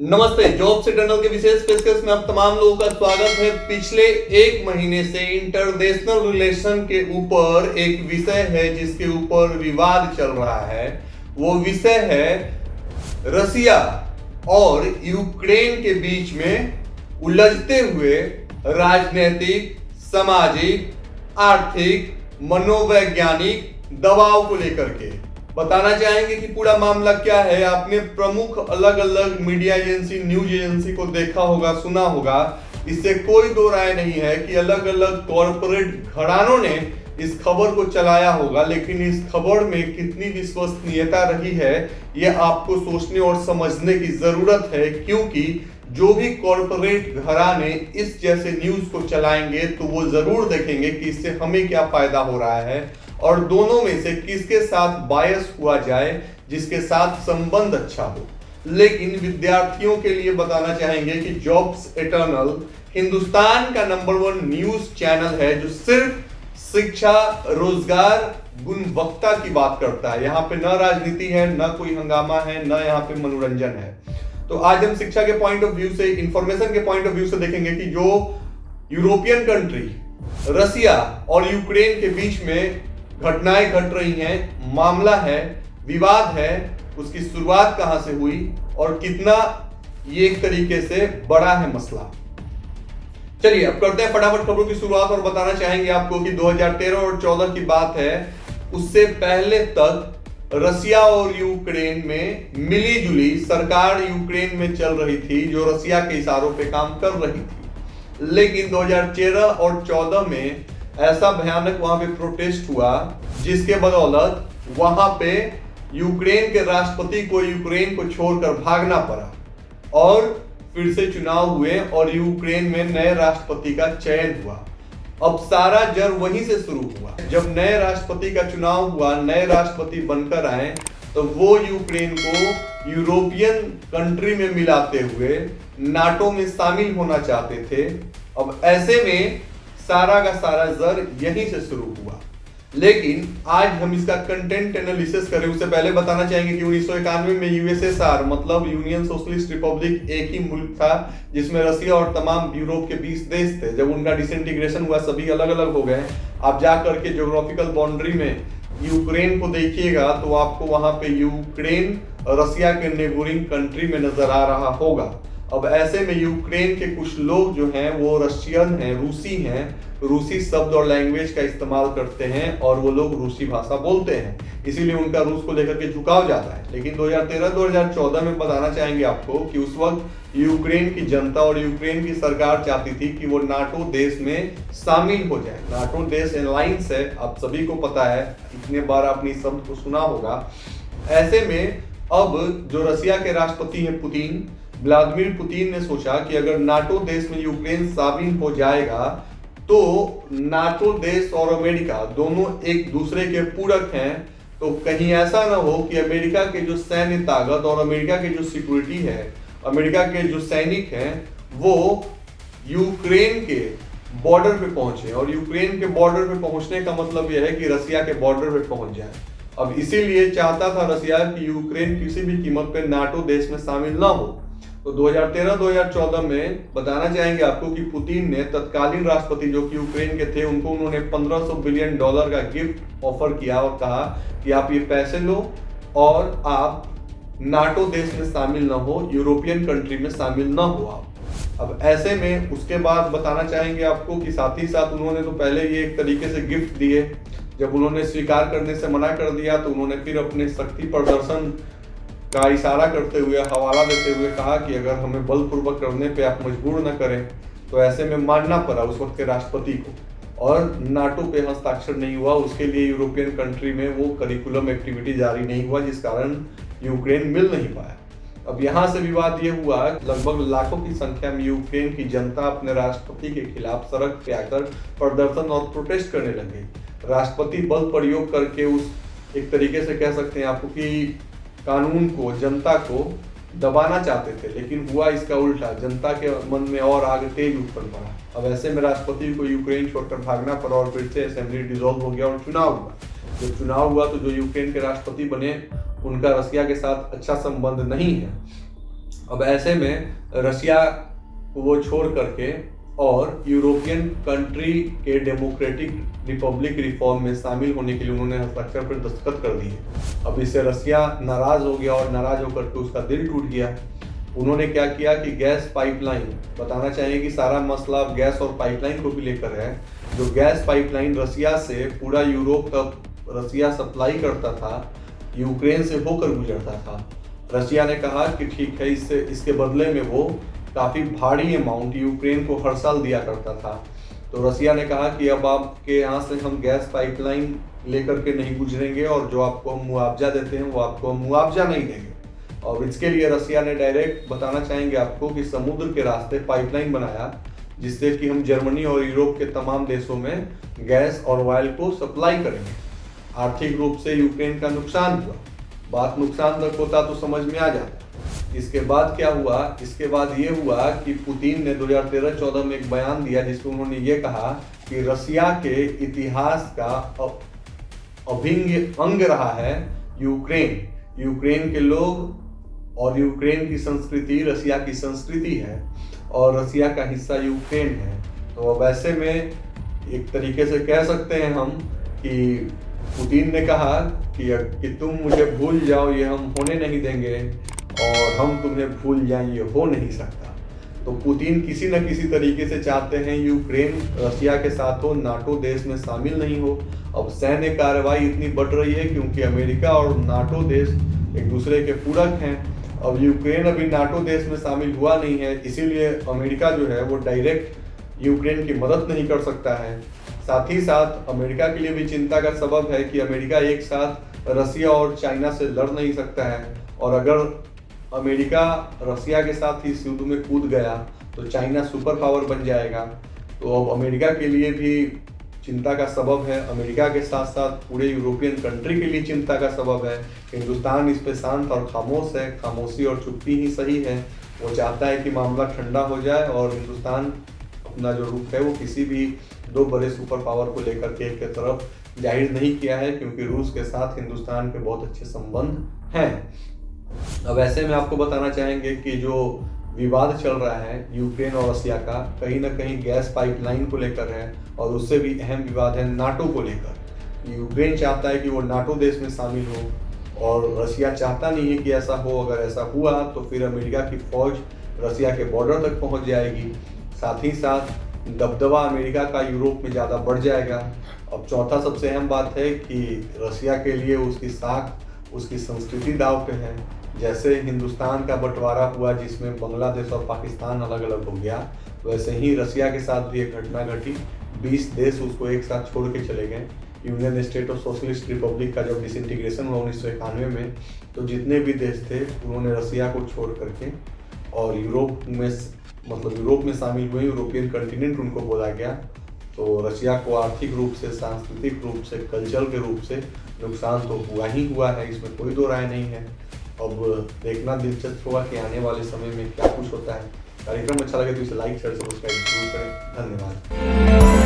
नमस्ते, जॉब से टनल के विशेष पेशकश में आप तमाम लोगों का स्वागत है। पिछले एक महीने से इंटरनेशनल रिलेशन के ऊपर एक विषय है जिसके ऊपर विवाद चल रहा है। वो विषय है रसिया और यूक्रेन के बीच में उलझते हुए राजनीतिक, सामाजिक, आर्थिक, मनोवैज्ञानिक दबाव को लेकर के बताना चाहेंगे कि पूरा मामला क्या है। आपने प्रमुख अलग अलग मीडिया एजेंसी, न्यूज एजेंसी को देखा होगा, सुना होगा। इससे कोई दो राय नहीं है कि अलग अलग कॉरपोरेट घरानों ने इस खबर को चलाया होगा, लेकिन इस खबर में कितनी विश्वसनीयता रही है यह आपको सोचने और समझने की जरूरत है, क्योंकि जो भी कॉरपोरेट घराने इस जैसे न्यूज को चलाएंगे तो वो जरूर देखेंगे कि इससे हमें क्या फायदा हो रहा है और दोनों में से किसके साथ बायस हुआ जाए, जिसके साथ संबंध अच्छा हो। लेकिन विद्यार्थियों के लिए बताना चाहेंगे कि जॉब्स एटर्नल हिंदुस्तान का नंबर 1 न्यूज चैनल है जो सिर्फ शिक्षा, रोजगार, गुणवत्ता की बात करता है। यहाँ पे न राजनीति है, न कोई हंगामा है, न यहाँ पे मनोरंजन है। तो आज हम शिक्षा के पॉइंट ऑफ व्यू से, इंफॉर्मेशन के पॉइंट ऑफ व्यू से देखेंगे कि जो यूरोपियन कंट्री रसिया और यूक्रेन के बीच में घटनाएं घट रही हैं, मामला है, विवाद है, उसकी शुरुआत कहां से हुई और कितना ये एक तरीके से बड़ा है मसला। चलिए अब करते हैं फटाफट खबरों की शुरुआत और बताना चाहेंगे आपको कि 2013 और 14 की बात है। उससे पहले तक रसिया और यूक्रेन में मिली जुली सरकार यूक्रेन में चल रही थी जो रसिया के इशारों पे काम कर रही थी। लेकिन 2013 और 14 में ऐसा भयानक वहां पे प्रोटेस्ट हुआ जिसके बदौलत वहां पे यूक्रेन के राष्ट्रपति को यूक्रेन को छोड़कर भागना पड़ा और फिर से चुनाव हुए और यूक्रेन में नए राष्ट्रपति का चयन हुआ। अब सारा जर वहीं से शुरू हुआ। जब नए राष्ट्रपति का चुनाव हुआ, नए राष्ट्रपति बनकर आए तो वो यूक्रेन को यूरोपियन कंट्री में मिलाते हुए नाटो में शामिल होना चाहते थे। अब ऐसे में सारा का सारा जर यहीं से शुरू हुआ। लेकिन आज हम इसका कंटेंट एनालिसिस करें उससे पहले बताना चाहेंगे कि 1991 में यूएसएसआर मतलब यूनियन सोशलिस्ट रिपब्लिक एक ही मुल्क था जिसमें रसिया और तमाम यूरोप के 20 देश थे। जब उनका डिसइंटीग्रेशन हुआ सभी अलग अलग हो गए। आप जा करके ज्योग्राफिकल बाउंड्री में यूक्रेन को देखिएगा तो आपको वहां पे यूक्रेन रसिया के नेबरिंग कंट्री में नजर आ रहा होगा। अब ऐसे में यूक्रेन के कुछ लोग जो हैं वो रशियन हैं, रूसी हैं, रूसी शब्द और लैंग्वेज का इस्तेमाल करते हैं और वो लोग रूसी भाषा बोलते हैं, इसीलिए उनका रूस को लेकर के झुकाव जाता है। लेकिन 2013-2014 में बताना चाहेंगे आपको कि उस वक्त यूक्रेन की जनता और यूक्रेन की सरकार चाहती थी कि वो नाटो देश में शामिल हो जाए। नाटो देश अलायंस है, आप सभी को पता है, इतने बार आपने इस शब्द को सुना होगा। ऐसे में अब जो रसिया के राष्ट्रपति हैं व्लादिमीर पुतिन ने सोचा कि अगर नाटो देश में यूक्रेन शामिल हो जाएगा तो नाटो देश और अमेरिका दोनों एक दूसरे के पूरक हैं, तो कहीं ऐसा ना हो कि अमेरिका के जो सैन्य ताकत और अमेरिका की जो सिक्योरिटी है, अमेरिका के जो सैनिक हैं वो यूक्रेन के बॉर्डर पे पहुंचे। और यूक्रेन के बॉर्डर पे पहुंचने का मतलब यह है कि रसिया के बॉर्डर पे पहुंच जाए। अब इसीलिए चाहता था रसिया कि यूक्रेन किसी भी कीमत पे नाटो देश में शामिल ना हो। तो 2013-2014 में बताना चाहेंगे आपको कि पुतिन ने तत्कालीन राष्ट्रपति जो कि यूक्रेन के थे उनको उन्होंने $1500 बिलियन का गिफ्ट ऑफर किया और कहा कि आप ये पैसे लो और आप नाटो देश में शामिल ना हो, यूरोपियन कंट्री में शामिल ना हो आप। अब ऐसे में उसके बाद बताना चाहेंगे आपको कि साथ ही साथ उन्होंने तो पहले ये एक तरीके से गिफ्ट दिए। जब उन्होंने स्वीकार करने से मना कर दिया तो उन्होंने फिर अपने शक्ति प्रदर्शन का इशारा करते हुए, हवाला देते हुए कहा कि अगर हमें बलपूर्वक करने पे आप मजबूर न करें तो ऐसे में मानना पड़ा उस वक्त के राष्ट्रपति को और नाटो पे हस्ताक्षर नहीं हुआ। उसके लिए यूरोपियन कंट्री में वो करिकुलम एक्टिविटी जारी नहीं हुआ जिस कारण यूक्रेन मिल नहीं पाया। अब यहाँ से विवाद ये हुआ, लगभग लाखों की संख्या में यूक्रेन की जनता अपने राष्ट्रपति के खिलाफ सड़क पे आकर प्रदर्शन और प्रोटेस्ट करने लग गई। राष्ट्रपति बल प्रयोग करके उस एक तरीके से कह सकते हैं आपको कि कानून को, जनता को दबाना चाहते थे, लेकिन हुआ इसका उल्टा। जनता के मन में और आगे तेज उत्पन्न पड़ा। अब ऐसे में राष्ट्रपति को यूक्रेन छोड़कर भागना पड़ा और फिर से असेंबली डिसॉल्व हो गया और चुनाव हुआ। जब चुनाव हुआ तो जो यूक्रेन के राष्ट्रपति बने उनका रसिया के साथ अच्छा संबंध नहीं है। अब ऐसे में रशिया को वो छोड़ करके और यूरोपियन कंट्री के डेमोक्रेटिक रिपब्लिक रिफॉर्म में शामिल होने के लिए उन्होंने हस्ताक्षर पर दस्तखत कर दिए। अब इससे रशिया नाराज हो गया और नाराज होकर के उसका दिल टूट गया। उन्होंने क्या किया कि गैस पाइपलाइन, बताना चाहिए कि सारा मसला अब गैस और पाइपलाइन को भी लेकर है। जो गैस पाइपलाइन रशिया से पूरा यूरोप तक रशिया सप्लाई करता था, यूक्रेन से होकर गुजरता था। रशिया ने कहा कि ठीक है, इसके बदले में वो काफ़ी भारी अमाउंट यूक्रेन को हर साल दिया करता था। तो रशिया ने कहा कि अब आपके यहाँ से हम गैस पाइपलाइन लेकर के नहीं गुजरेंगे और जो आपको हम मुआवजा देते हैं वो आपको हम मुआवजा नहीं देंगे। और इसके लिए रशिया ने डायरेक्ट, बताना चाहेंगे आपको, कि समुद्र के रास्ते पाइपलाइन बनाया, जिससे कि हम जर्मनी और यूरोप के तमाम देशों में गैस और ऑयल को सप्लाई करेंगे। आर्थिक रूप से यूक्रेन का नुकसान हुआ। बात नुकसान तक होता तो समझ में आ जाता। इसके बाद क्या हुआ? इसके बाद ये हुआ कि पुतिन ने 2013-14 में एक बयान दिया जिसमें उन्होंने ये कहा कि रशिया के इतिहास का अभिन्न अंग रहा है यूक्रेन। यूक्रेन के लोग और यूक्रेन की संस्कृति रशिया की संस्कृति है और रशिया का हिस्सा यूक्रेन है। तो अब ऐसे में एक तरीके से कह सकते हैं हम कि पुतिन ने कहा कि तुम मुझे भूल जाओ, ये हम होने नहीं देंगे, और हम तुम्हें भूल जाएं, ये हो नहीं सकता। तो पुतिन किसी न किसी तरीके से चाहते हैं यूक्रेन रशिया के साथ हो, नाटो देश में शामिल नहीं हो। अब सैन्य कार्रवाई इतनी बढ़ रही है क्योंकि अमेरिका और नाटो देश एक दूसरे के पूरक हैं। अब यूक्रेन अभी नाटो देश में शामिल हुआ नहीं है, इसीलिए अमेरिका जो है वो डायरेक्ट यूक्रेन की मदद नहीं कर सकता है। साथ ही साथ अमेरिका के लिए भी चिंता का सबब है कि अमेरिका एक साथ रशिया और चाइना से लड़ नहीं सकता है, और अगर अमेरिका रशिया के साथ ही इस युद्ध में कूद गया तो चाइना सुपर पावर बन जाएगा। तो अब अमेरिका के लिए भी चिंता का सबब है, अमेरिका के साथ साथ पूरे यूरोपियन कंट्री के लिए चिंता का सबब है। हिंदुस्तान इस पे शांत और खामोश है, खामोशी और चुप्पी ही सही है। वो चाहता है कि मामला ठंडा हो जाए और हिंदुस्तान अपना जो रुख है वो किसी भी दो बड़े सुपर पावर को लेकर के एक तरफ जाहिर नहीं किया है, क्योंकि रूस के साथ हिंदुस्तान के बहुत अच्छे संबंध हैं। अब ऐसे में आपको बताना चाहेंगे कि जो विवाद चल रहा है यूक्रेन और रशिया का, कहीं ना कहीं गैस पाइपलाइन को लेकर है, और उससे भी अहम विवाद है नाटो को लेकर। यूक्रेन चाहता है कि वो नाटो देश में शामिल हो और रशिया चाहता नहीं है कि ऐसा हो। अगर ऐसा हुआ तो फिर अमेरिका की फौज रशिया के बॉर्डर तक पहुंच जाएगी। साथ ही साथ दबदबा अमेरिका का यूरोप में ज़्यादा बढ़ जाएगा। अब चौथा सबसे अहम बात है कि रशिया के लिए उसकी साख, उसकी संस्कृति दाव पे है। जैसे हिंदुस्तान का बंटवारा हुआ जिसमें बांग्लादेश और पाकिस्तान अलग अलग हो गया, वैसे ही रशिया के साथ भी एक घटना घटी। 20 देश उसको एक साथ छोड़ के चले गए। Union state of socialist Republic का जब डिसइंटीग्रेशन हुआ 1991 में, तो जितने भी देश थे उन्होंने रशिया को छोड़ करके और यूरोप में शामिल हुए। यूरोपियन कंटिनेंट उनको बोला गया। तो रशिया को आर्थिक रूप से, सांस्कृतिक रूप से, कल्चर के रूप से नुकसान तो हुआ ही हुआ है, इसमें कोई दो राय नहीं है। अब देखना दिलचस्प होगा कि आने वाले समय में क्या कुछ होता है। कार्यक्रम अच्छा लगे तो इसे लाइक, शेयर, सब्सक्राइब जरूर करें। धन्यवाद।